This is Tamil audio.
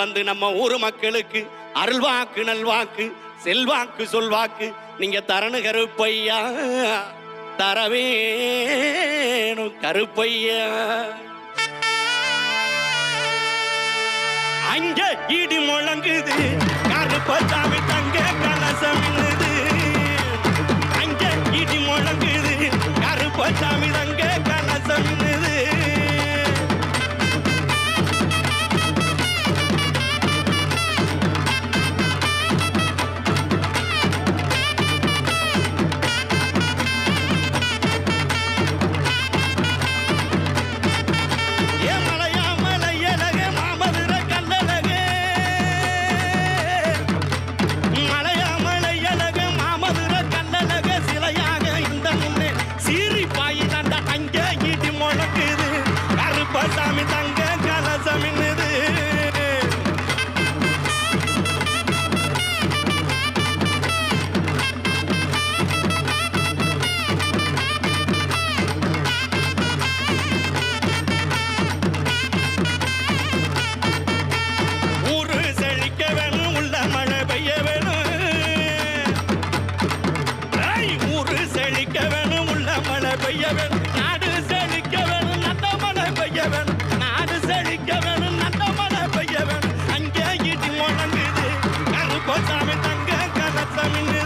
வந்து நம்ம ஊர் மக்களுக்கு அருள்வாக்கு நல்வாக்கு செல்வாக்கு சொல்வாக்கு நீங்க தரணும் கருப்பையா, தரவேணும் கருப்பையா. அங்க இடி முழங்குது கருப்பசாமி தங்க கலசம் மின்னுது. அங்க இடி முழங்குது கருப்பசாமி தங்க கலசம் மின்னுது. சாமி தங்க கலசம் மின்னுது. ஊரு செழிக்க வேணும், உள்ள மழை பெய்ய வேணும். ஊரு செழிக்க வேணும், உள்ள மழை பெய்ய வேணும். நாடு செழிக்க வேணும், நல்ல மழை பெய்ய வேணும். நாடு செழிக்க வேணும், நல்ல மழை பெய்ய வேணும். அங்கே இடி முழங்குது கருப்பசாமி தங்க கலசம் மின்னுது.